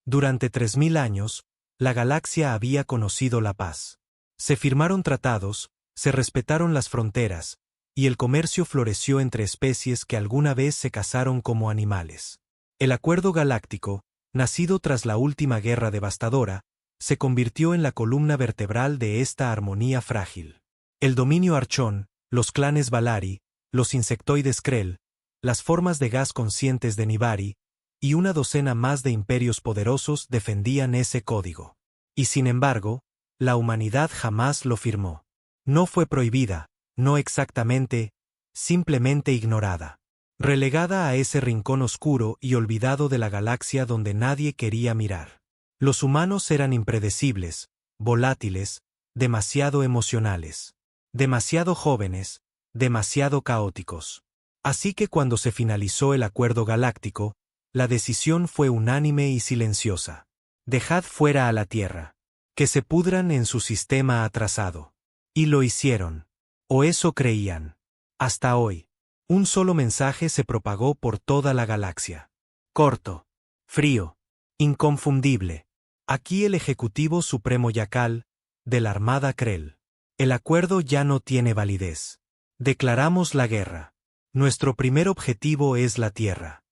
Durante 3000 años, la galaxia había conocido la paz. Se firmaron tratados, se respetaron las fronteras, y el comercio floreció entre especies que alguna vez se casaron como animales. El Acuerdo Galáctico, nacido tras la última guerra devastadora, se convirtió en la columna vertebral de esta armonía frágil. El dominio Archón, los clanes Valari, los insectoides Krell, las formas de gas conscientes de Nivari, y una docena más de imperios poderosos defendían ese código. Y sin embargo, la humanidad jamás lo firmó. No fue prohibida, no exactamente, simplemente ignorada. Relegada a ese rincón oscuro y olvidado de la galaxia donde nadie quería mirar. Los humanos eran impredecibles, volátiles, demasiado emocionales, demasiado jóvenes, demasiado caóticos. Así que cuando se finalizó el Acuerdo Galáctico, la decisión fue unánime y silenciosa. Dejad fuera a la Tierra. Que se pudran en su sistema atrasado. Y lo hicieron. O eso creían. Hasta hoy. Un solo mensaje se propagó por toda la galaxia. Corto. Frío. Inconfundible. Aquí el Ejecutivo Supremo Yakal, de la Armada Krell. El acuerdo ya no tiene validez. Declaramos la guerra. Nuestro primer objetivo es la Tierra.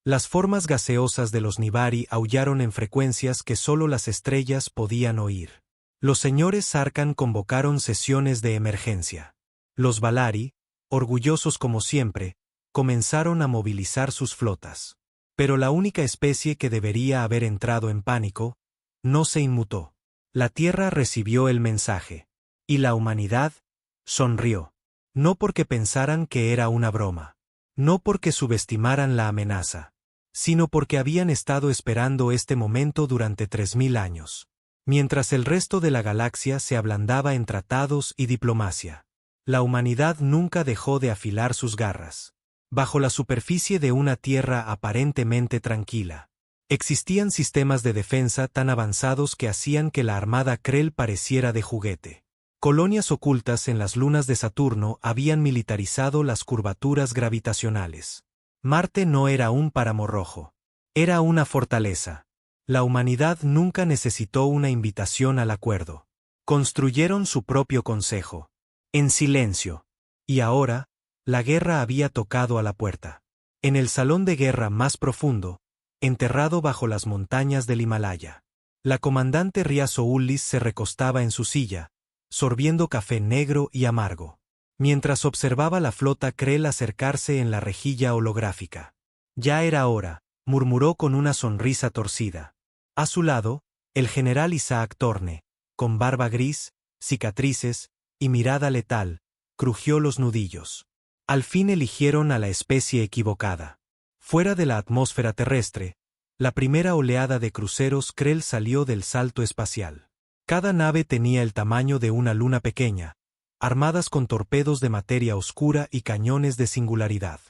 Las formas gaseosas de los Nivari aullaron en frecuencias que solo las estrellas podían oír. Los señores Sarkhan convocaron sesiones de emergencia. Los Valari, orgullosos como siempre, comenzaron a movilizar sus flotas. Pero la única especie que debería haber entrado en pánico, no se inmutó. La Tierra recibió el mensaje. Y la humanidad sonrió. No porque pensaran que era una broma. No porque subestimaran la amenaza. Sino porque habían estado esperando este momento durante 3000 años. Mientras el resto de la galaxia se ablandaba en tratados y diplomacia. La humanidad nunca dejó de afilar sus garras. Bajo la superficie de una Tierra aparentemente tranquila. Existían sistemas de defensa tan avanzados que hacían que la armada Krell pareciera de juguete. Colonias ocultas en las lunas de Saturno habían militarizado las curvaturas gravitacionales. Marte no era un páramo rojo. Era una fortaleza. La humanidad nunca necesitó una invitación al acuerdo. Construyeron su propio consejo. En silencio. Y ahora, la guerra había tocado a la puerta. En el salón de guerra más profundo, enterrado bajo las montañas del Himalaya. La comandante Riazo Ullis se recostaba en su silla, sorbiendo café negro y amargo, mientras observaba la flota Krell acercarse en la rejilla holográfica. Ya era hora, murmuró con una sonrisa torcida. A su lado, el general Isaac Torne, con barba gris, cicatrices y mirada letal, crujió los nudillos. Al fin eligieron a la especie equivocada. Fuera de la atmósfera terrestre, la primera oleada de cruceros Krell salió del salto espacial. Cada nave tenía el tamaño de una luna pequeña, armadas con torpedos de materia oscura y cañones de singularidad.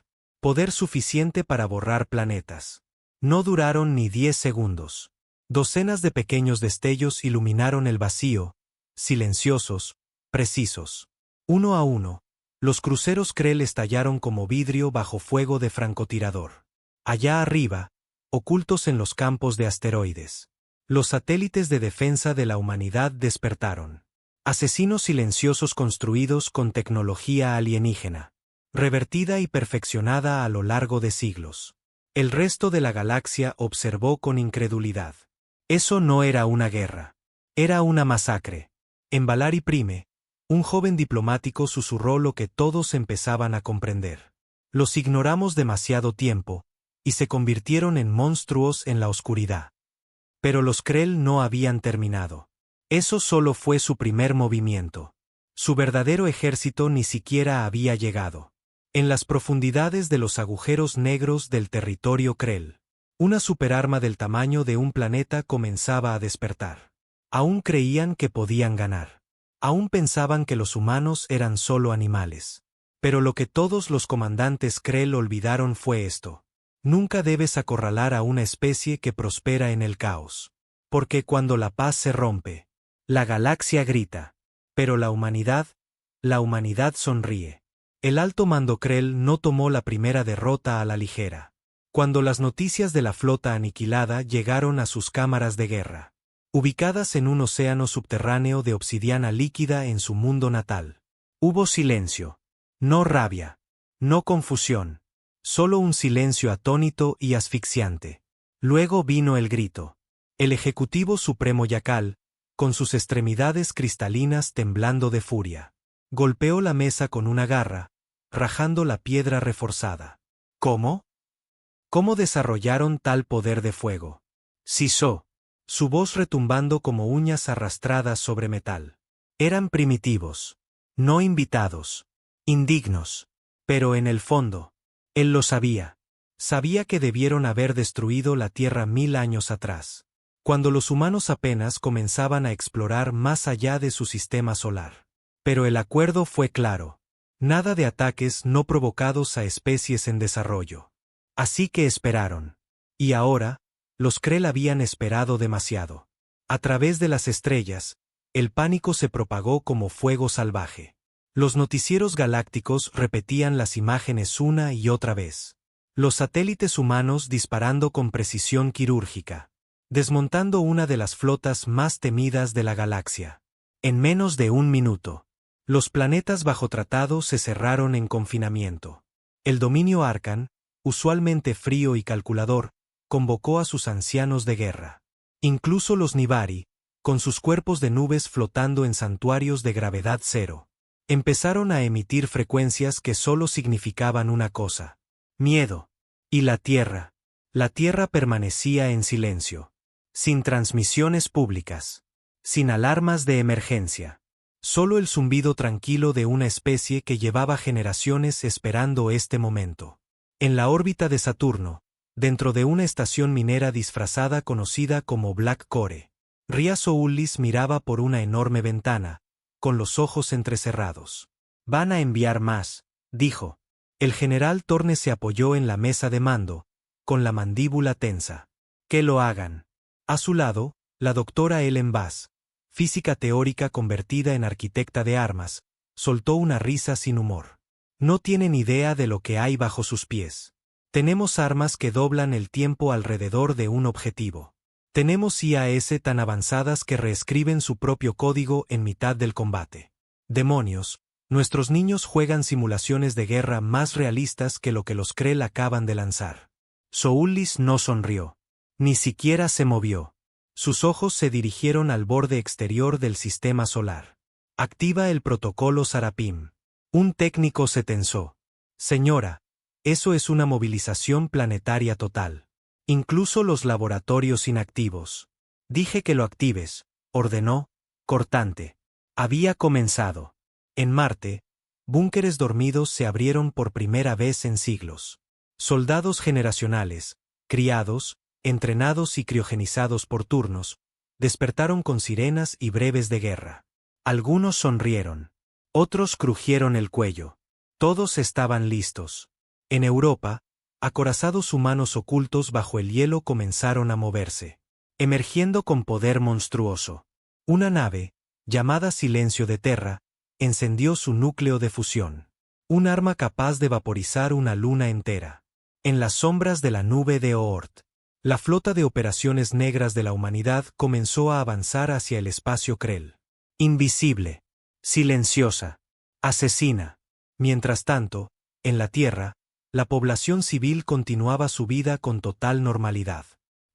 Poder suficiente para borrar planetas. No duraron ni 10 segundos. Docenas de pequeños destellos iluminaron el vacío, silenciosos, precisos. Uno a uno, los cruceros Krell estallaron como vidrio bajo fuego de francotirador. Allá arriba, ocultos en los campos de asteroides, los satélites de defensa de la humanidad despertaron. Asesinos silenciosos construidos con tecnología alienígena, revertida y perfeccionada a lo largo de siglos. El resto de la galaxia observó con incredulidad. Eso no era una guerra. Era una masacre. En Valari Prime, un joven diplomático susurró lo que todos empezaban a comprender. Los ignoramos demasiado tiempo, y se convirtieron en monstruos en la oscuridad. Pero los Krell no habían terminado. Eso solo fue su primer movimiento. Su verdadero ejército ni siquiera había llegado. En las profundidades de los agujeros negros del territorio Krell, una superarma del tamaño de un planeta comenzaba a despertar. Aún creían que podían ganar. Aún pensaban que los humanos eran solo animales. Pero lo que todos los comandantes Krell olvidaron fue esto. Nunca debes acorralar a una especie que prospera en el caos. Porque cuando la paz se rompe, la galaxia grita. Pero la humanidad sonríe. El alto mando Krell no tomó la primera derrota a la ligera. cuando las noticias de la flota aniquilada llegaron a sus cámaras de guerra, ubicadas en un océano subterráneo de obsidiana líquida en su mundo natal. Hubo silencio. No rabia. No confusión. Solo un silencio atónito y asfixiante. Luego vino el grito. El Ejecutivo Supremo Yacal, con sus extremidades cristalinas temblando de furia, golpeó la mesa con una garra, rajando la piedra reforzada. ¿Cómo? ¿Cómo desarrollaron tal poder de fuego? Sisó, su voz retumbando como uñas arrastradas sobre metal. Eran primitivos, no invitados, indignos. Pero en el fondo, él lo sabía. Sabía que debieron haber destruido la Tierra 1000 años atrás, cuando los humanos apenas comenzaban a explorar más allá de su sistema solar. Pero el acuerdo fue claro. Nada de ataques no provocados a especies en desarrollo. Así que esperaron. Y ahora, los Krell habían esperado demasiado. A través de las estrellas, el pánico se propagó como fuego salvaje. Los noticieros galácticos repetían las imágenes una y otra vez. Los satélites humanos disparando con precisión quirúrgica, desmontando una de las flotas más temidas de la galaxia. En menos de un minuto, los planetas bajo tratado se cerraron en confinamiento. El dominio Arcan, usualmente frío y calculador, convocó a sus ancianos de guerra. Incluso los Nivari, con sus cuerpos de nubes flotando en santuarios de gravedad cero, empezaron a emitir frecuencias que solo significaban una cosa: miedo. Y la Tierra permanecía en silencio, sin transmisiones públicas, sin alarmas de emergencia. Solo el zumbido tranquilo de una especie que llevaba generaciones esperando este momento. En la órbita de Saturno, dentro de una estación minera disfrazada conocida como Black Core, Ria Soullis miraba por una enorme ventana, con los ojos entrecerrados. «Van a enviar más», dijo. El general Torne se apoyó en la mesa de mando, con la mandíbula tensa. «Que lo hagan». A su lado, la doctora Ellen Bass, física teórica convertida en arquitecta de armas, soltó una risa sin humor. «No tienen idea de lo que hay bajo sus pies. Tenemos armas que doblan el tiempo alrededor de un objetivo. Tenemos IAS tan avanzadas que reescriben su propio código en mitad del combate. Demonios, nuestros niños juegan simulaciones de guerra más realistas que lo que los Krell acaban de lanzar». Soullis no sonrió. Ni siquiera se movió. Sus ojos se dirigieron al borde exterior del sistema solar. «Activa el protocolo Sarapim». Un técnico se tensó. «Señora, eso es una movilización planetaria total. Incluso los laboratorios inactivos». «Dije que lo actives», ordenó, cortante. Había comenzado. En Marte, búnkeres dormidos se abrieron por primera vez en siglos. Soldados generacionales, criados, entrenados y criogenizados por turnos, despertaron con sirenas y breves de guerra. Algunos sonrieron. Otros crujieron el cuello. Todos estaban listos. En Europa, acorazados humanos ocultos bajo el hielo comenzaron a moverse, emergiendo con poder monstruoso. Una nave, llamada Silencio de Terra, encendió su núcleo de fusión. Un arma capaz de vaporizar una luna entera. En las sombras de la nube de Oort, la flota de operaciones negras de la humanidad comenzó a avanzar hacia el espacio Krell. Invisible, silenciosa, asesina. Mientras tanto, en la Tierra, la población civil continuaba su vida con total normalidad.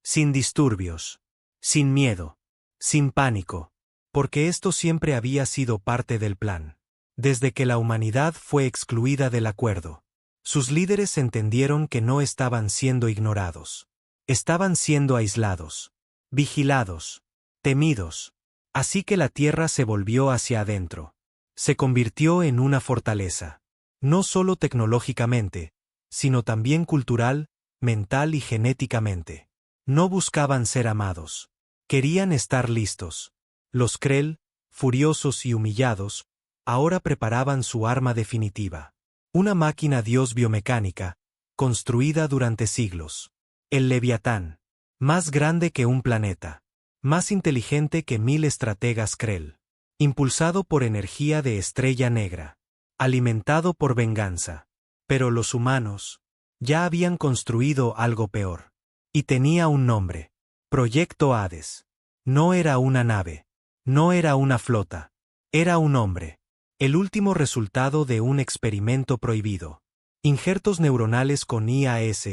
Sin disturbios, sin miedo, sin pánico, porque esto siempre había sido parte del plan. Desde que la humanidad fue excluida del acuerdo, sus líderes entendieron que no estaban siendo ignorados. Estaban siendo aislados, vigilados, temidos. Así que la Tierra se volvió hacia adentro. Se convirtió en una fortaleza. No solo tecnológicamente, sino también cultural, mental y genéticamente. No buscaban ser amados. Querían estar listos. Los Krell, furiosos y humillados, ahora preparaban su arma definitiva. Una máquina dios biomecánica, construida durante siglos. El Leviatán. Más grande que un planeta. Más inteligente que 1000 estrategas Krell. Impulsado por energía de estrella negra. Alimentado por venganza. Pero los humanos. Ya habían construido algo peor. Y tenía un nombre. Proyecto Hades. No era una nave. No era una flota. Era un hombre. El último resultado de un experimento prohibido. Injertos neuronales con IAS,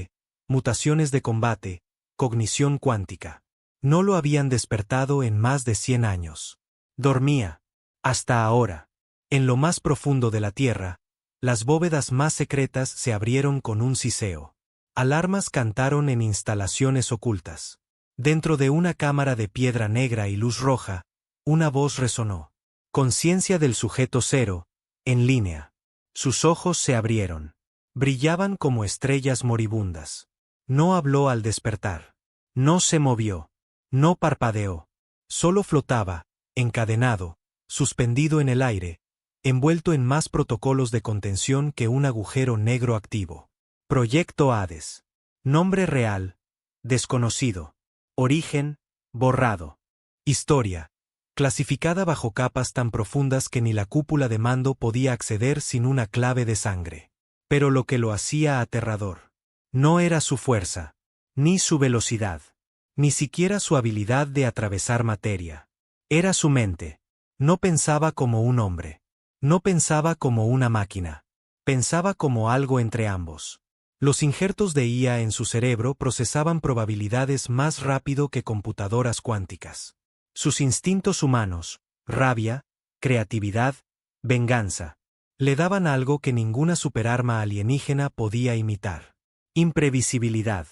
mutaciones de combate, cognición cuántica. No lo habían despertado en más de 100 años. Dormía. Hasta ahora. En lo más profundo de la Tierra, las bóvedas más secretas se abrieron con un siseo. Alarmas cantaron en instalaciones ocultas. Dentro de una cámara de piedra negra y luz roja, una voz resonó. Conciencia del sujeto cero, en línea. Sus ojos se abrieron. Brillaban como estrellas moribundas. No habló al despertar. No se movió. No parpadeó. Solo flotaba, encadenado, suspendido en el aire, envuelto en más protocolos de contención que un agujero negro activo. Proyecto Hades. Nombre real. Desconocido. Origen. Borrado. Historia. Clasificada bajo capas tan profundas que ni la cúpula de mando podía acceder sin una clave de sangre. Pero lo que lo hacía aterrador no era su fuerza, ni su velocidad, ni siquiera su habilidad de atravesar materia. Era su mente. No pensaba como un hombre. No pensaba como una máquina. Pensaba como algo entre ambos. Los injertos de IA en su cerebro procesaban probabilidades más rápido que computadoras cuánticas. Sus instintos humanos, rabia, creatividad, venganza, le daban algo que ninguna superarma alienígena podía imitar. Imprevisibilidad.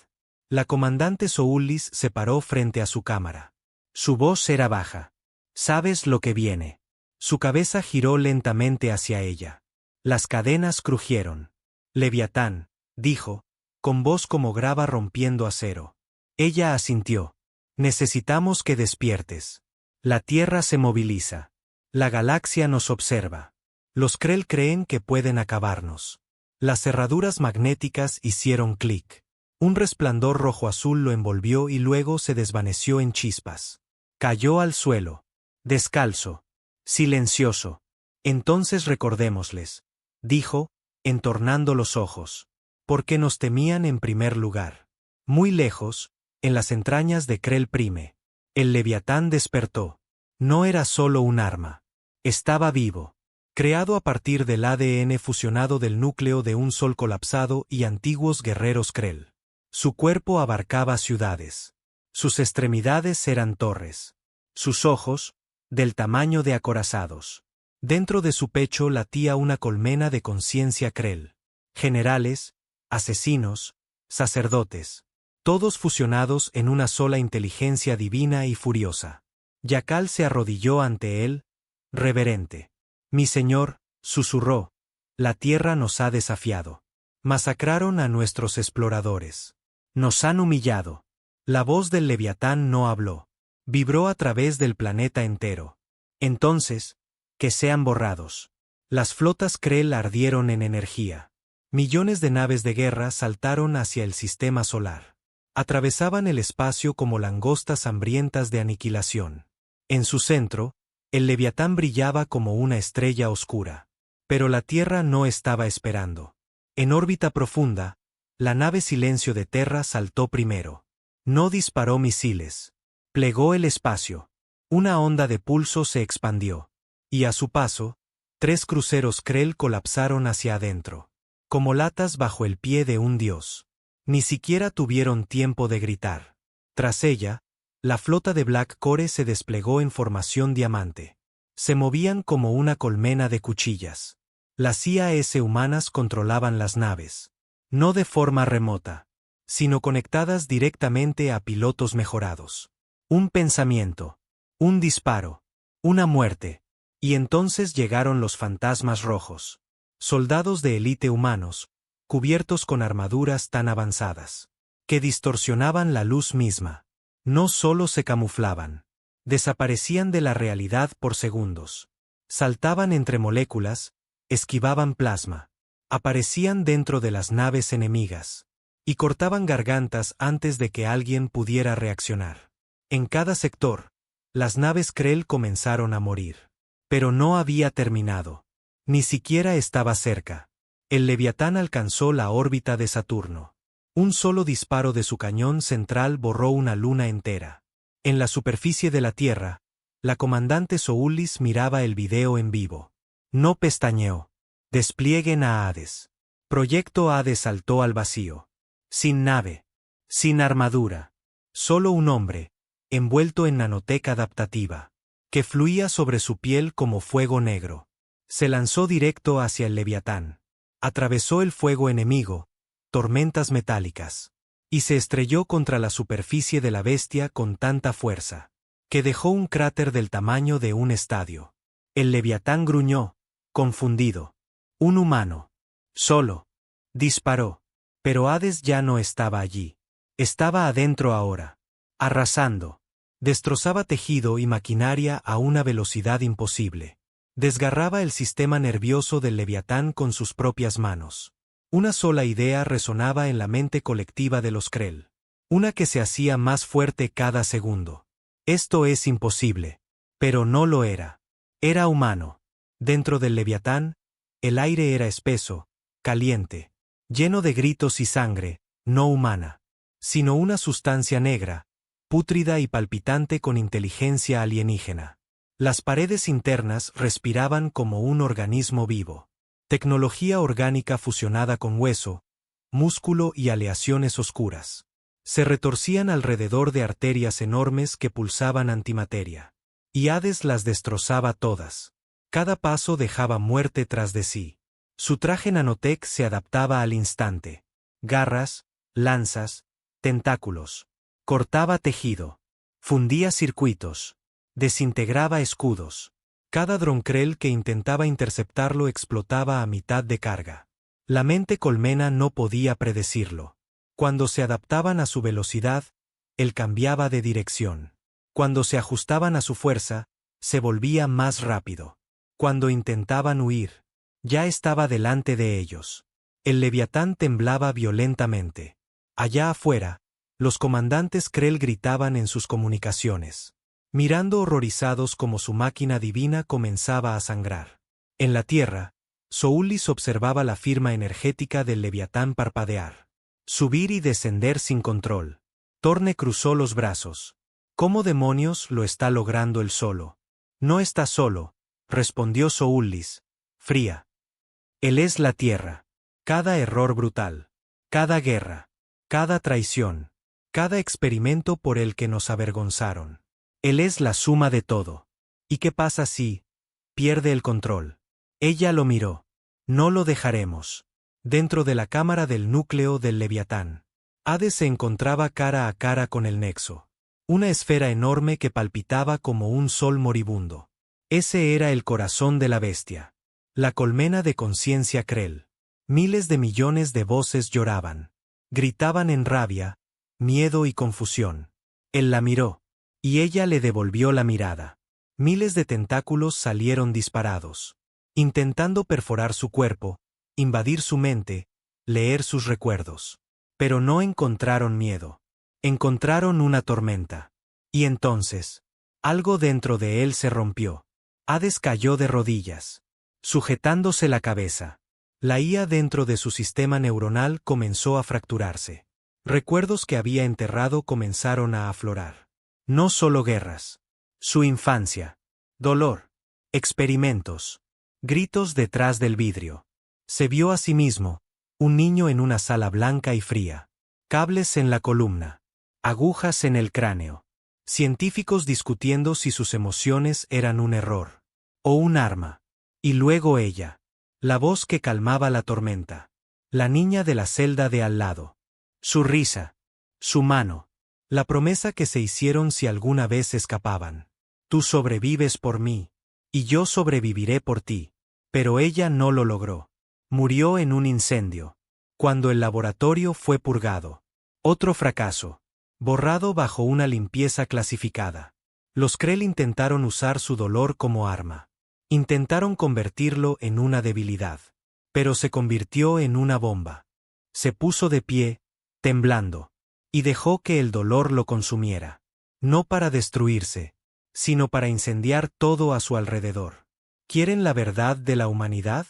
La comandante Soullis se paró frente a su cámara. Su voz era baja. «¿Sabes lo que viene?» Su cabeza giró lentamente hacia ella. Las cadenas crujieron. «Leviatán», dijo, con voz como grava rompiendo acero. Ella asintió. «Necesitamos que despiertes. La Tierra se moviliza. La galaxia nos observa. Los Krell creen que pueden acabarnos». Las cerraduras magnéticas hicieron clic. Un resplandor rojo-azul lo envolvió y luego se desvaneció en chispas. Cayó al suelo. Descalzo. Silencioso. «Entonces recordémosles», dijo, entornando los ojos. «Porque nos temían en primer lugar». Muy lejos, en las entrañas de Krell Prime, el Leviatán despertó. No era solo un arma. Estaba vivo. Creado a partir del ADN fusionado del núcleo de un sol colapsado y antiguos guerreros Krell. Su cuerpo abarcaba ciudades. Sus extremidades eran torres. Sus ojos, del tamaño de acorazados. Dentro de su pecho latía una colmena de conciencia Krell. Generales, asesinos, sacerdotes. Todos fusionados en una sola inteligencia divina y furiosa. Yakal se arrodilló ante él, reverente. «Mi señor», susurró, «la tierra nos ha desafiado. Masacraron a nuestros exploradores. Nos han humillado». La voz del Leviatán no habló. Vibró a través del planeta entero. «Entonces, que sean borrados». Las flotas Krell ardieron en energía. Millones de naves de guerra saltaron hacia el sistema solar. Atravesaban el espacio como langostas hambrientas de aniquilación. En su centro, el Leviatán brillaba como una estrella oscura. Pero la Tierra no estaba esperando. En órbita profunda, la nave Silencio de Terra saltó primero. No disparó misiles. Plegó el espacio. Una onda de pulso se expandió. Y a su paso, 3 cruceros Krell colapsaron hacia adentro. Como latas bajo el pie de un dios. Ni siquiera tuvieron tiempo de gritar. Tras ella, la flota de Black Core se desplegó en formación diamante. Se movían como una colmena de cuchillas. Las IAS humanas controlaban las naves. No de forma remota, sino conectadas directamente a pilotos mejorados. Un pensamiento. Un disparo. Una muerte. Y entonces llegaron los fantasmas rojos. Soldados de élite humanos, cubiertos con armaduras tan avanzadas, que distorsionaban la luz misma. No solo se camuflaban. Desaparecían de la realidad por segundos. Saltaban entre moléculas, esquivaban plasma. Aparecían dentro de las naves enemigas. Y cortaban gargantas antes de que alguien pudiera reaccionar. En cada sector, las naves Krell comenzaron a morir. Pero no había terminado. Ni siquiera estaba cerca. El Leviatán alcanzó la órbita de Saturno. Un solo disparo de su cañón central borró una luna entera. En la superficie de la Tierra, la comandante Soullis miraba el video en vivo. No pestañeó. Desplieguen a Hades. Proyecto Hades saltó al vacío. Sin nave. Sin armadura. Solo un hombre, envuelto en nanotec adaptativa, que fluía sobre su piel como fuego negro. Se lanzó directo hacia el Leviatán. Atravesó el fuego enemigo, tormentas metálicas, y se estrelló contra la superficie de la bestia con tanta fuerza, que dejó un cráter del tamaño de un estadio. El Leviatán gruñó, confundido. Un humano. Solo. Disparó. Pero Hades ya no estaba allí. Estaba adentro ahora. Arrasando. Destrozaba tejido y maquinaria a una velocidad imposible. Desgarraba el sistema nervioso del Leviatán con sus propias manos. Una sola idea resonaba en la mente colectiva de los Krell. Una que se hacía más fuerte cada segundo. Esto es imposible. Pero no lo era. Era humano. Dentro del Leviatán, el aire era espeso, caliente, lleno de gritos y sangre, no humana, sino una sustancia negra, pútrida y palpitante con inteligencia alienígena. Las paredes internas respiraban como un organismo vivo. Tecnología orgánica fusionada con hueso, músculo y aleaciones oscuras. Se retorcían alrededor de arterias enormes que pulsaban antimateria. Y Hades las destrozaba todas. Cada paso dejaba muerte tras de sí. Su traje nanotec se adaptaba al instante. Garras, lanzas, tentáculos. Cortaba tejido. Fundía circuitos. Desintegraba escudos. Cada Dronkrell que intentaba interceptarlo explotaba a mitad de carga. La mente colmena no podía predecirlo. Cuando se adaptaban a su velocidad, él cambiaba de dirección. Cuando se ajustaban a su fuerza, se volvía más rápido. Cuando intentaban huir, ya estaba delante de ellos. El Leviatán temblaba violentamente. Allá afuera, los comandantes Krell gritaban en sus comunicaciones, mirando horrorizados como su máquina divina comenzaba a sangrar. En la tierra, Soullis observaba la firma energética del Leviatán parpadear. Subir y descender sin control. Torne cruzó los brazos. ¿Cómo demonios lo está logrando él solo? No está solo, respondió Soullis, fría. Él es la tierra. Cada error brutal. Cada guerra. Cada traición. Cada experimento por el que nos avergonzaron. Él es la suma de todo. ¿Y qué pasa si pierde el control? Ella lo miró. No lo dejaremos. Dentro de la cámara del núcleo del Leviatán, Hades se encontraba cara a cara con el Nexo. Una esfera enorme que palpitaba como un sol moribundo. Ese era el corazón de la bestia. La colmena de conciencia Krell. Miles de millones de voces lloraban. Gritaban en rabia, miedo y confusión. Él la miró. Y ella le devolvió la mirada. Miles de tentáculos salieron disparados, intentando perforar su cuerpo, invadir su mente, leer sus recuerdos. Pero no encontraron miedo. Encontraron una tormenta. Y entonces, algo dentro de él se rompió. Hades cayó de rodillas, sujetándose la cabeza. La IA dentro de su sistema neuronal comenzó a fracturarse. Recuerdos que había enterrado comenzaron a aflorar. No solo guerras. Su infancia. Dolor. Experimentos. Gritos detrás del vidrio. Se vio a sí mismo, un niño en una sala blanca y fría. Cables en la columna. Agujas en el cráneo. Científicos discutiendo si sus emociones eran un error o un arma. Y luego ella. La voz que calmaba la tormenta. La niña de la celda de al lado. Su risa. Su mano. La promesa que se hicieron si alguna vez escapaban. Tú sobrevives por mí. Y yo sobreviviré por ti. Pero ella no lo logró. Murió en un incendio. Cuando el laboratorio fue purgado. Otro fracaso. Borrado bajo una limpieza clasificada. Los Krell intentaron usar su dolor como arma. Intentaron convertirlo en una debilidad. Pero se convirtió en una bomba. Se puso de pie, temblando. Y dejó que el dolor lo consumiera. No para destruirse, sino para incendiar todo a su alrededor. ¿Quieren la verdad de la humanidad?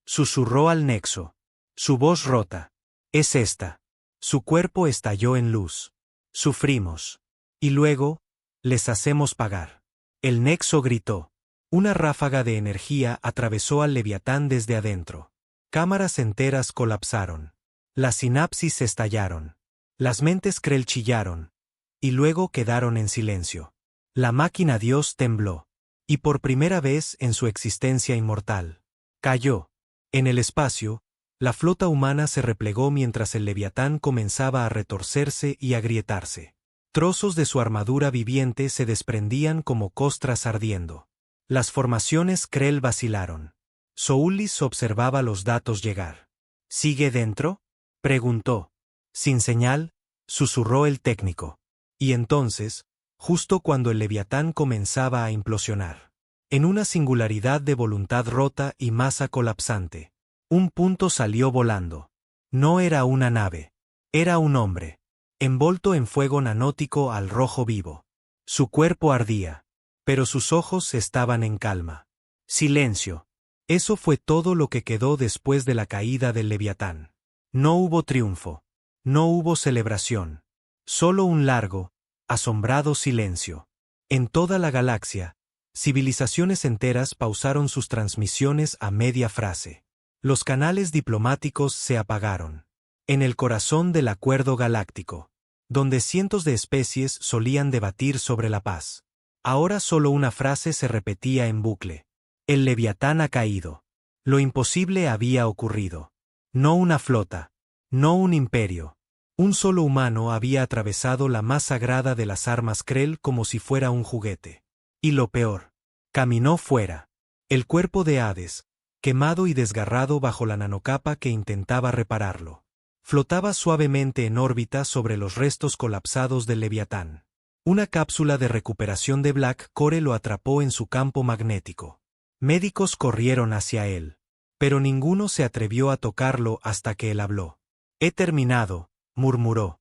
Susurró al Nexo. Su voz rota. Es esta. Su cuerpo estalló en luz. Sufrimos. Y luego, les hacemos pagar. El nexo gritó. Una ráfaga de energía atravesó al Leviatán desde adentro. Cámaras enteras colapsaron. Las sinapsis estallaron. Las mentes Krell chillaron. Y luego quedaron en silencio. La máquina Dios tembló. Y por primera vez en su existencia inmortal, cayó. En el espacio, la flota humana se replegó mientras el Leviatán comenzaba a retorcerse y agrietarse. Trozos de su armadura viviente se desprendían como costras ardiendo. Las formaciones Krell vacilaron. Soulis observaba los datos llegar. ¿Sigue dentro?, preguntó. Sin señal, susurró el técnico. Y entonces, justo cuando el Leviatán comenzaba a implosionar, en una singularidad de voluntad rota y masa colapsante, un punto salió volando. No era una nave. Era un hombre, envolto en fuego nanótico al rojo vivo. Su cuerpo ardía, pero sus ojos estaban en calma. Silencio. Eso fue todo lo que quedó después de la caída del Leviatán. No hubo triunfo. No hubo celebración. Solo un largo, asombrado silencio. En toda la galaxia, civilizaciones enteras pausaron sus transmisiones a media frase. Los canales diplomáticos se apagaron. En el corazón del acuerdo galáctico, donde cientos de especies solían debatir sobre la paz, ahora solo una frase se repetía en bucle. El Leviatán ha caído. Lo imposible había ocurrido. No una flota. No un imperio. Un solo humano había atravesado la más sagrada de las armas Krell como si fuera un juguete. Y lo peor. Caminó fuera. El cuerpo de Hades, quemado y desgarrado bajo la nanocapa que intentaba repararlo, flotaba suavemente en órbita sobre los restos colapsados del Leviatán. Una cápsula de recuperación de Black Core lo atrapó en su campo magnético. Médicos corrieron hacia él, pero ninguno se atrevió a tocarlo hasta que él habló. He terminado, murmuró.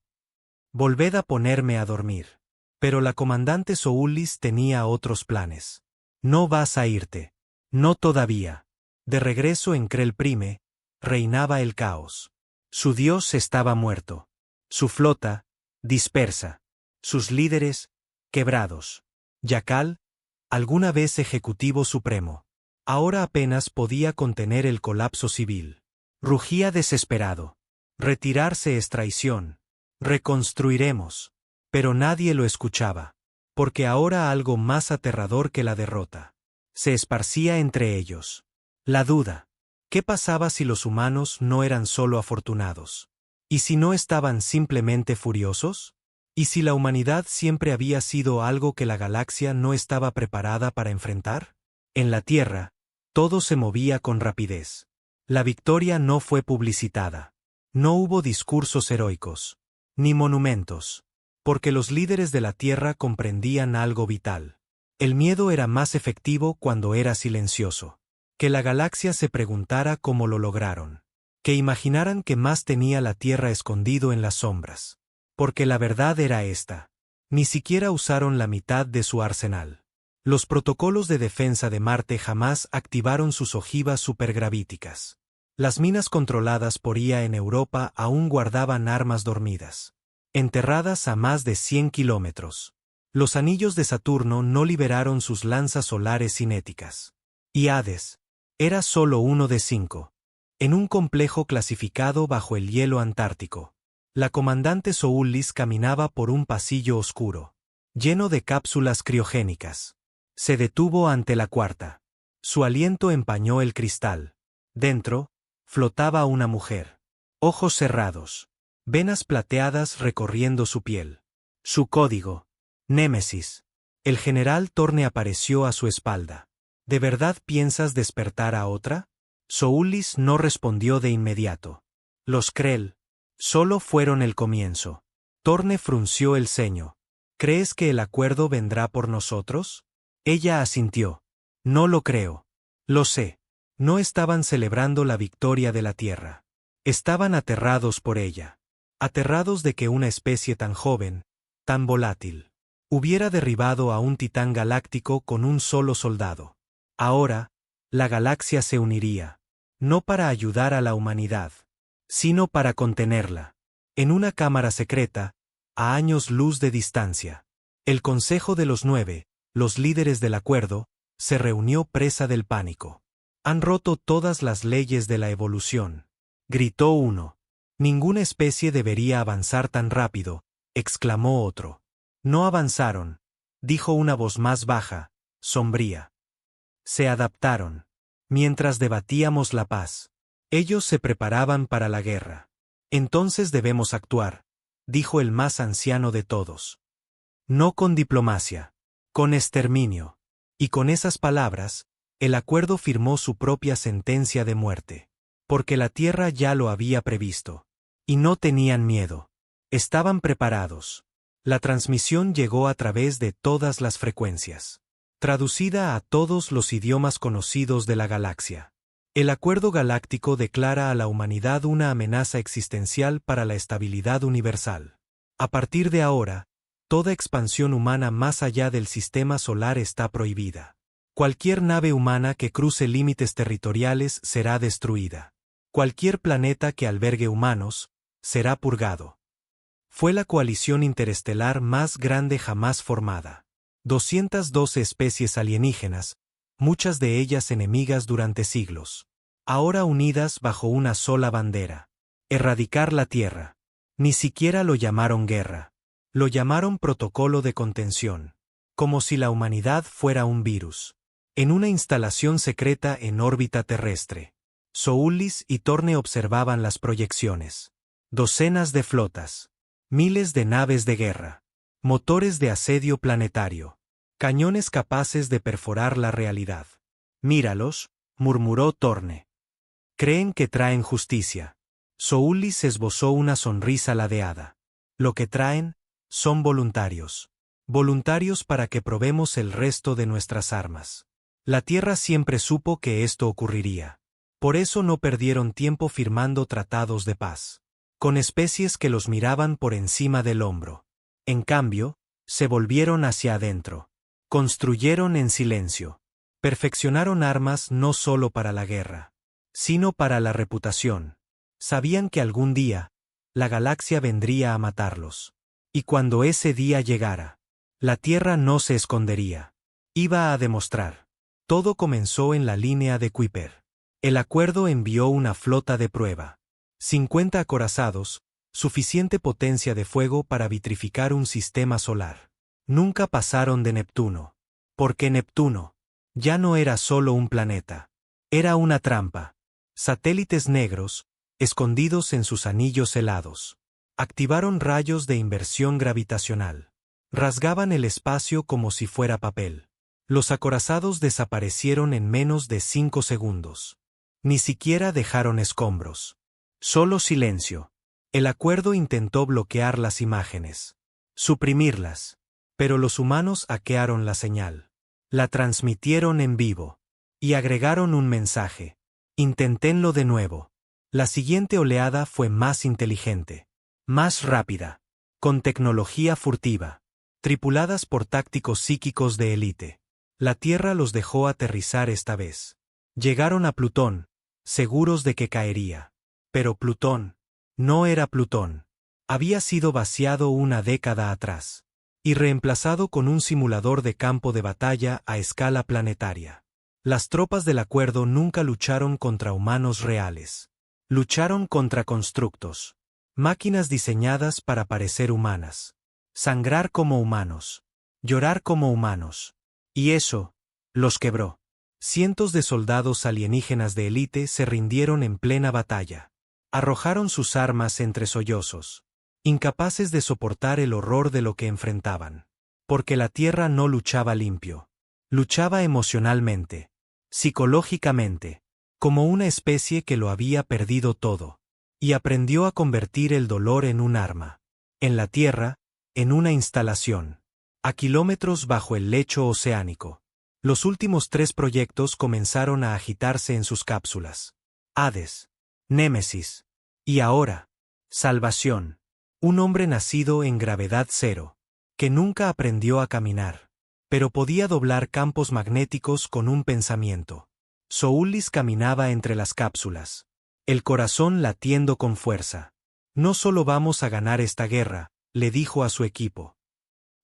Volved a ponerme a dormir. Pero la comandante Soulis tenía otros planes. No vas a irte. No todavía. De regreso en Krell Prime, reinaba el caos. Su dios estaba muerto. Su flota, dispersa. Sus líderes, quebrados. Yakal, alguna vez ejecutivo supremo, ahora apenas podía contener el colapso civil. Rugía desesperado. Retirarse es traición. Reconstruiremos. Pero nadie lo escuchaba. Porque ahora algo más aterrador que la derrota se esparcía entre ellos. La duda. ¿Qué pasaba si los humanos no eran solo afortunados? ¿Y si no estaban simplemente furiosos? ¿Y si la humanidad siempre había sido algo que la galaxia no estaba preparada para enfrentar? En la Tierra, todo se movía con rapidez. La victoria no fue publicitada. No hubo discursos heroicos, ni monumentos, porque los líderes de la Tierra comprendían algo vital. El miedo era más efectivo cuando era silencioso. Que la galaxia se preguntara cómo lo lograron. Que imaginaran que más tenía la Tierra escondido en las sombras. Porque la verdad era esta. Ni siquiera usaron la mitad de su arsenal. Los protocolos de defensa de Marte jamás activaron sus ojivas supergravíticas. Las minas controladas por IA en Europa aún guardaban armas dormidas, enterradas a más de 100 kilómetros. Los anillos de Saturno no liberaron sus lanzas solares cinéticas. Y Hades era solo uno de 5. En un complejo clasificado bajo el hielo antártico, la comandante Soulis caminaba por un pasillo oscuro, lleno de cápsulas criogénicas. Se detuvo ante la cuarta. Su aliento empañó el cristal. Dentro, flotaba una mujer. Ojos cerrados. Venas plateadas recorriendo su piel. Su código. Némesis. El general Torne apareció a su espalda. ¿De verdad piensas despertar a otra? Soulis no respondió de inmediato. Los Krell solo fueron el comienzo. Torne frunció el ceño. ¿Crees que el acuerdo vendrá por nosotros? Ella asintió. No lo creo. Lo sé. No estaban celebrando la victoria de la Tierra. Estaban aterrados por ella. Aterrados de que una especie tan joven, tan volátil, hubiera derribado a un titán galáctico con un solo soldado. Ahora, la galaxia se uniría. No para ayudar a la humanidad, sino para contenerla. En una cámara secreta, a años luz de distancia. El Consejo de los 9, los líderes del acuerdo, se reunió presa del pánico. Han roto todas las leyes de la evolución, gritó uno. Ninguna especie debería avanzar tan rápido, exclamó otro. No avanzaron, dijo una voz más baja, sombría. Se adaptaron. Mientras debatíamos la paz, ellos se preparaban para la guerra. Entonces debemos actuar, dijo el más anciano de todos. No con diplomacia, con exterminio. Y con esas palabras, el acuerdo firmó su propia sentencia de muerte. Porque la Tierra ya lo había previsto. Y no tenían miedo. Estaban preparados. La transmisión llegó a través de todas las frecuencias. Traducida a todos los idiomas conocidos de la galaxia. El Acuerdo Galáctico declara a la humanidad una amenaza existencial para la estabilidad universal. A partir de ahora, toda expansión humana más allá del sistema solar está prohibida. Cualquier nave humana que cruce límites territoriales será destruida. Cualquier planeta que albergue humanos, será purgado. Fue la coalición interestelar más grande jamás formada. 212 especies alienígenas, muchas de ellas enemigas durante siglos. Ahora unidas bajo una sola bandera. Erradicar la Tierra. Ni siquiera lo llamaron guerra. Lo llamaron protocolo de contención. Como si la humanidad fuera un virus. En una instalación secreta en órbita terrestre. Soullis y Torne observaban las proyecciones. Docenas de flotas. Miles de naves de guerra. Motores de asedio planetario. Cañones capaces de perforar la realidad. Míralos, murmuró Torne. Creen que traen justicia. Soullis esbozó una sonrisa ladeada. Lo que traen, son voluntarios. Voluntarios para que probemos el resto de nuestras armas. La Tierra siempre supo que esto ocurriría. Por eso no perdieron tiempo firmando tratados de paz. Con especies que los miraban por encima del hombro. En cambio, se volvieron hacia adentro. Construyeron en silencio. Perfeccionaron armas no solo para la guerra, sino para la reputación. Sabían que algún día, la galaxia vendría a matarlos. Y cuando ese día llegara, la Tierra no se escondería. Iba a demostrar. Todo comenzó en la línea de Kuiper. El acuerdo envió una flota de prueba. 50 acorazados, suficiente potencia de fuego para vitrificar un sistema solar. Nunca pasaron de Neptuno. Porque Neptuno ya no era solo un planeta. Era una trampa. Satélites negros, escondidos en sus anillos helados. Activaron rayos de inversión gravitacional. Rasgaban el espacio como si fuera papel. Los acorazados desaparecieron en menos de 5 segundos. Ni siquiera dejaron escombros. Solo silencio. El acuerdo intentó bloquear las imágenes. Suprimirlas. Pero los humanos hackearon la señal. La transmitieron en vivo. Y agregaron un mensaje. Intenténlo de nuevo. La siguiente oleada fue más inteligente. Más rápida. Con tecnología furtiva. Tripuladas por tácticos psíquicos de élite. La Tierra los dejó aterrizar esta vez. Llegaron a Plutón, seguros de que caería. Pero Plutón no era Plutón. Había sido vaciado una década atrás. Y reemplazado con un simulador de campo de batalla a escala planetaria. Las tropas del acuerdo nunca lucharon contra humanos reales. Lucharon contra constructos. Máquinas diseñadas para parecer humanas. Sangrar como humanos. Llorar como humanos. Y eso los quebró. Cientos de soldados alienígenas de élite se rindieron en plena batalla. Arrojaron sus armas entre sollozos. Incapaces de soportar el horror de lo que enfrentaban. Porque la Tierra no luchaba limpio. Luchaba emocionalmente. Psicológicamente. Como una especie que lo había perdido todo. Y aprendió a convertir el dolor en un arma. En la Tierra, en una instalación. A kilómetros bajo el lecho oceánico. Los últimos 3 proyectos comenzaron a agitarse en sus cápsulas. Hades. Némesis. Y ahora, Salvación. Un hombre nacido en gravedad cero. Que nunca aprendió a caminar. Pero podía doblar campos magnéticos con un pensamiento. Soullis caminaba entre las cápsulas. el corazón latiendo con fuerza. No solo vamos a ganar esta guerra, le dijo a su equipo.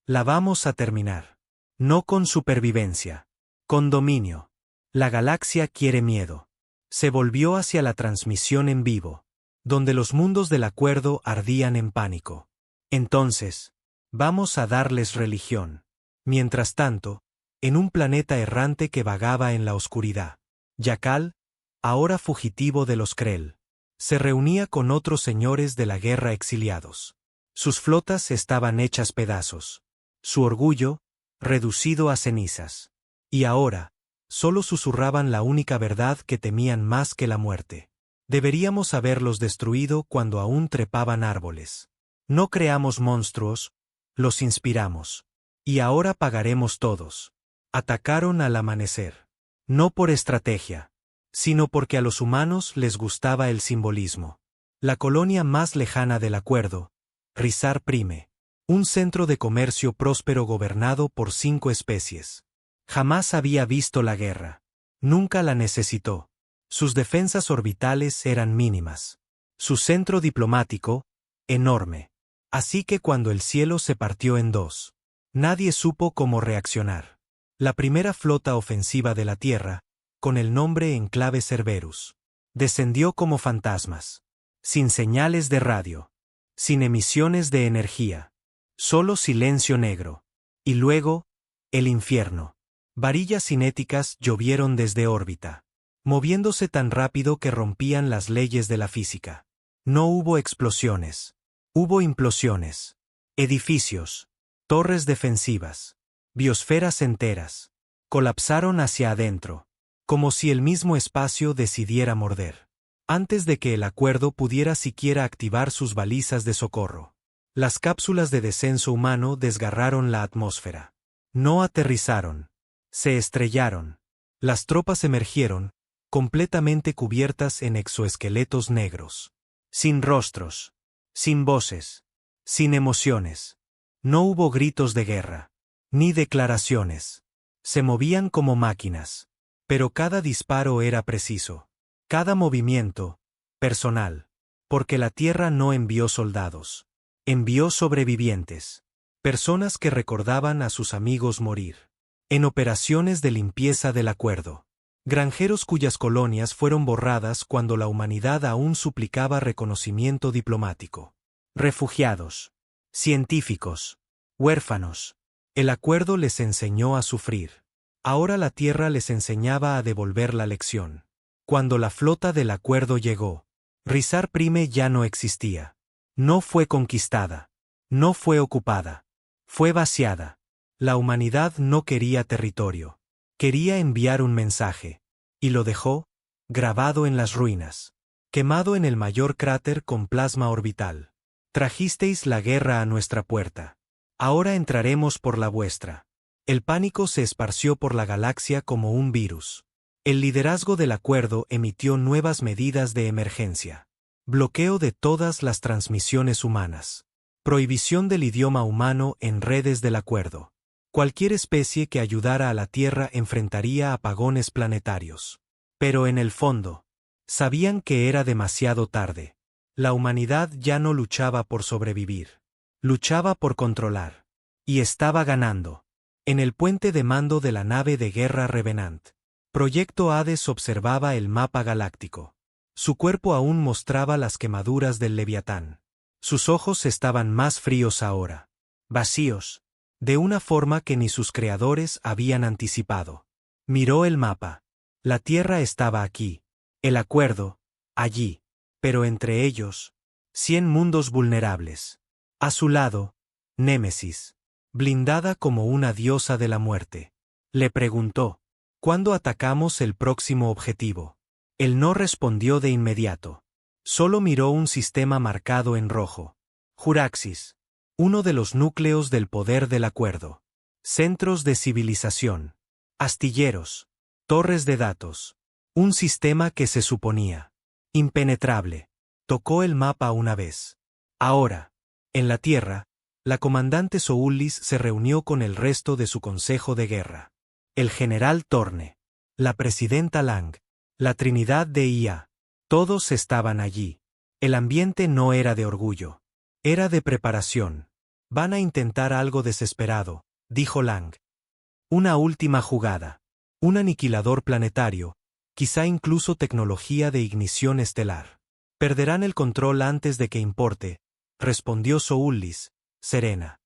La vamos a terminar. No con supervivencia. Con dominio. La galaxia quiere miedo. Se volvió hacia la transmisión en vivo, donde los mundos del acuerdo ardían en pánico. Entonces, vamos a darles religión. Mientras tanto, en un planeta errante que vagaba en la oscuridad, Yakal, ahora fugitivo de los Krell, se reunía con otros señores de la guerra exiliados. Sus flotas estaban hechas pedazos. Su orgullo, reducido a cenizas. Y ahora, solo susurraban la única verdad que temían más que la muerte. Deberíamos haberlos destruido cuando aún trepaban árboles. No creamos monstruos, los inspiramos. Y ahora pagaremos todos. Atacaron al amanecer. No por estrategia, sino porque a los humanos les gustaba el simbolismo. La colonia más lejana del acuerdo, Rizar Prime. Un centro de comercio próspero gobernado por 5 especies. Jamás había visto la guerra. Nunca la necesitó. Sus defensas orbitales eran mínimas. Su centro diplomático, enorme. Así que cuando el cielo se partió en dos, nadie supo cómo reaccionar. La primera flota ofensiva de la Tierra, con el nombre Enclave Cerberus, descendió como fantasmas. Sin señales de radio. Sin emisiones de energía. Solo silencio negro. Y luego, el infierno. Varillas cinéticas llovieron desde órbita, moviéndose tan rápido que rompían las leyes de la física. No hubo explosiones. Hubo implosiones. Edificios, torres defensivas, biosferas enteras, colapsaron hacia adentro, como si el mismo espacio decidiera morder. Antes de que el acuerdo pudiera siquiera activar sus balizas de socorro, las cápsulas de descenso humano desgarraron la atmósfera. No aterrizaron. Se estrellaron. Las tropas emergieron, completamente cubiertas en exoesqueletos negros. Sin rostros. Sin voces. Sin emociones. No hubo gritos de guerra. Ni declaraciones. Se movían como máquinas. Pero cada disparo era preciso. Cada movimiento, personal. Porque la Tierra no envió soldados. Envió sobrevivientes. Personas que recordaban a sus amigos morir. En operaciones de limpieza del acuerdo. Granjeros cuyas colonias fueron borradas cuando la humanidad aún suplicaba reconocimiento diplomático. Refugiados. Científicos. Huérfanos. El acuerdo les enseñó a sufrir. Ahora la Tierra les enseñaba a devolver la lección. Cuando la flota del acuerdo llegó, Rizar Prime ya no existía. No fue conquistada. No fue ocupada. Fue vaciada. La humanidad no quería territorio. Quería enviar un mensaje. Y lo dejó, grabado en las ruinas. Quemado en el mayor cráter con plasma orbital. Trajisteis la guerra a nuestra puerta. Ahora entraremos por la vuestra. El pánico se esparció por la galaxia como un virus. El liderazgo del acuerdo emitió nuevas medidas de emergencia. Bloqueo de todas las transmisiones humanas. Prohibición del idioma humano en redes del acuerdo. Cualquier especie que ayudara a la Tierra enfrentaría apagones planetarios. Pero en el fondo, sabían que era demasiado tarde. La humanidad ya no luchaba por sobrevivir. Luchaba por controlar. Y estaba ganando. En el puente de mando de la nave de guerra Revenant, Proyecto Hades observaba el mapa galáctico. Su cuerpo aún mostraba las quemaduras del Leviatán. Sus ojos estaban más fríos ahora. Vacíos. De una forma que ni sus creadores habían anticipado. Miró el mapa. La Tierra estaba aquí. El acuerdo, allí. Pero entre ellos, 100 mundos vulnerables. A su lado, Némesis, blindada como una diosa de la muerte. Le preguntó, ¿cuándo atacamos el próximo objetivo? Él no respondió de inmediato. Solo miró un sistema marcado en rojo. Juraxis. Uno de los núcleos del poder del acuerdo. Centros de civilización. Astilleros. Torres de datos. Un sistema que se suponía impenetrable. Tocó el mapa una vez. Ahora, en la Tierra, la comandante Soulis se reunió con el resto de su consejo de guerra. El general Torne. La presidenta Lang. La Trinidad de IA. Todos estaban allí. El ambiente no era de orgullo. Era de preparación. Van a intentar algo desesperado, dijo Lang. Una última jugada. Un aniquilador planetario, quizá incluso tecnología de ignición estelar. Perderán el control antes de que importe, respondió Soullis, serena.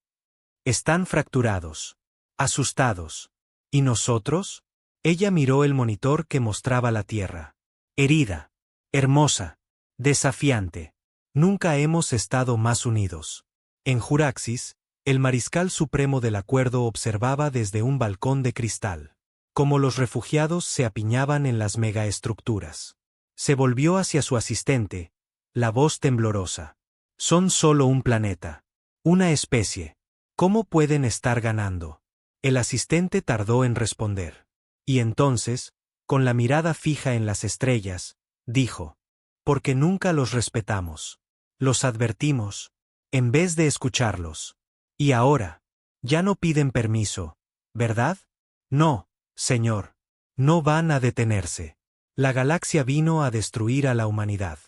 Están fracturados. Asustados. ¿Y nosotros? Ella miró el monitor que mostraba la Tierra. Herida. Hermosa. Desafiante. Nunca hemos estado más unidos. En Juraxis, el mariscal supremo del acuerdo observaba desde un balcón de cristal cómo los refugiados se apiñaban en las megaestructuras. Se volvió hacia su asistente, la voz temblorosa. Son solo un planeta. Una especie. ¿Cómo pueden estar ganando? El asistente tardó en responder. Y entonces, con la mirada fija en las estrellas, dijo: porque nunca los respetamos. Los advertimos, en vez de escucharlos. Y ahora, ya no piden permiso, ¿verdad? No, señor. No van a detenerse. La galaxia vino a destruir a la humanidad.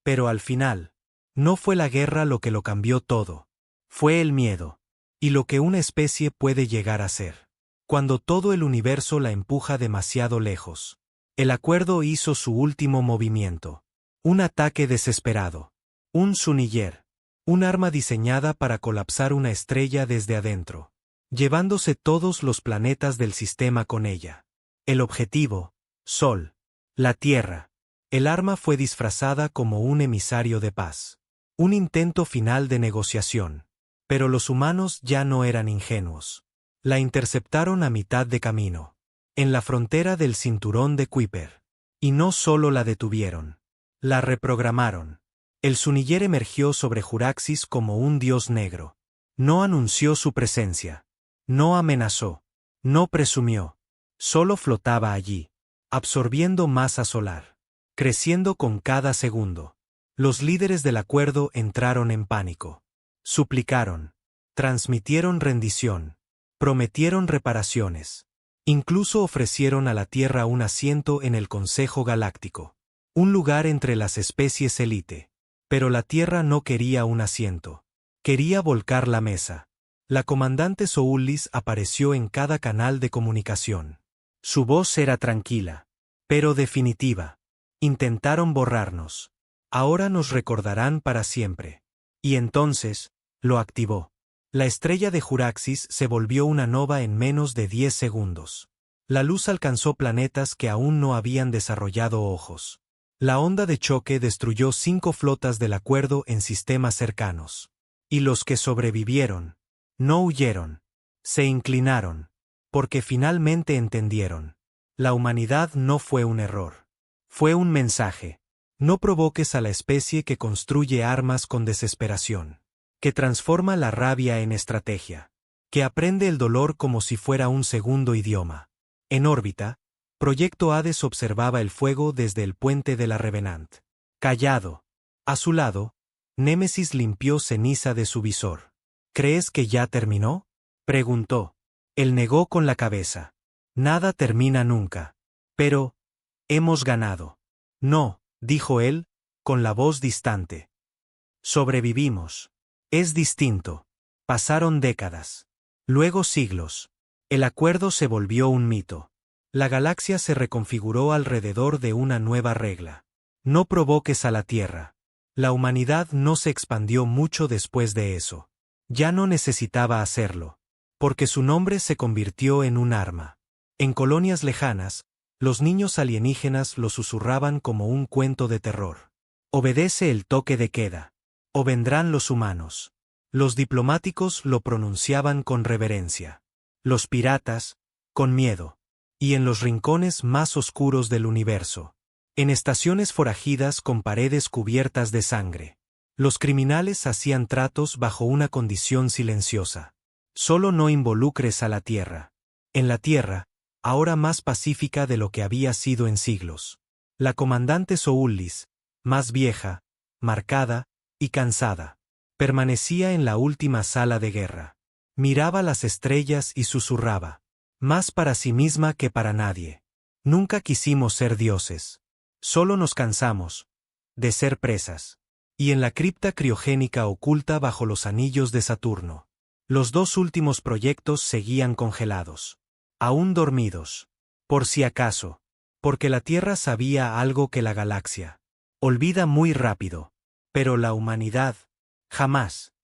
Pero al final, no fue la guerra lo que lo cambió todo. Fue el miedo. Y lo que una especie puede llegar a ser. Cuando todo el universo la empuja demasiado lejos. El acuerdo hizo su último movimiento. Un ataque desesperado. Un Suniller. Un arma diseñada para colapsar una estrella desde adentro, llevándose todos los planetas del sistema con ella. El objetivo, Sol. La Tierra. El arma fue disfrazada como un emisario de paz. Un intento final de negociación. Pero los humanos ya no eran ingenuos. La interceptaron a mitad de camino. En la frontera del cinturón de Kuiper. Y no solo la detuvieron. La reprogramaron. El Suniller emergió sobre Juraxis como un dios negro. No anunció su presencia. No amenazó. No presumió. Solo flotaba allí, absorbiendo masa solar. Creciendo con cada segundo. Los líderes del acuerdo entraron en pánico. Suplicaron. Transmitieron rendición. Prometieron reparaciones. Incluso ofrecieron a la Tierra un asiento en el Consejo Galáctico. Un lugar entre las especies élite. Pero la Tierra no quería un asiento. Quería volcar la mesa. La comandante Soullis apareció en cada canal de comunicación. Su voz era tranquila, pero definitiva. Intentaron borrarnos. Ahora nos recordarán para siempre. Y entonces, lo activó. La estrella de Juraxis se volvió una nova en menos de 10 segundos. La luz alcanzó planetas que aún no habían desarrollado ojos. La onda de choque destruyó 5 flotas del acuerdo en sistemas cercanos. Y los que sobrevivieron, no huyeron. Se inclinaron. Porque finalmente entendieron. La humanidad no fue un error. Fue un mensaje. No provoques a la especie que construye armas con desesperación. Que transforma la rabia en estrategia. Que aprende el dolor como si fuera un segundo idioma. En órbita, Proyecto Hades observaba el fuego desde el puente de la Revenant. Callado. A su lado, Némesis limpió ceniza de su visor. ¿Crees que ya terminó? Preguntó. Él negó con la cabeza. Nada termina nunca. Pero, hemos ganado. No, dijo él, con la voz distante. Sobrevivimos. Es distinto. Pasaron décadas. Luego siglos. El acuerdo se volvió un mito. La galaxia se reconfiguró alrededor de una nueva regla. No provoques a la Tierra. La humanidad no se expandió mucho después de eso. Ya no necesitaba hacerlo. Porque su nombre se convirtió en un arma. En colonias lejanas, los niños alienígenas lo susurraban como un cuento de terror. Obedece el toque de queda. O vendrán los humanos. Los diplomáticos lo pronunciaban con reverencia. Los piratas, con miedo. Y en los rincones más oscuros del universo. En estaciones forajidas con paredes cubiertas de sangre. Los criminales hacían tratos bajo una condición silenciosa. Solo no involucres a la Tierra. En la Tierra, ahora más pacífica de lo que había sido en siglos. La comandante Soullis, más vieja, marcada y cansada, permanecía en la última sala de guerra. Miraba las estrellas y susurraba. Más para sí misma que para nadie. Nunca quisimos ser dioses. Solo nos cansamos, de ser presas. Y en la cripta criogénica oculta bajo los anillos de Saturno. Los dos últimos proyectos seguían congelados. Aún dormidos. Por si acaso. Porque la Tierra sabía algo que la galaxia olvida muy rápido. Pero la humanidad, jamás.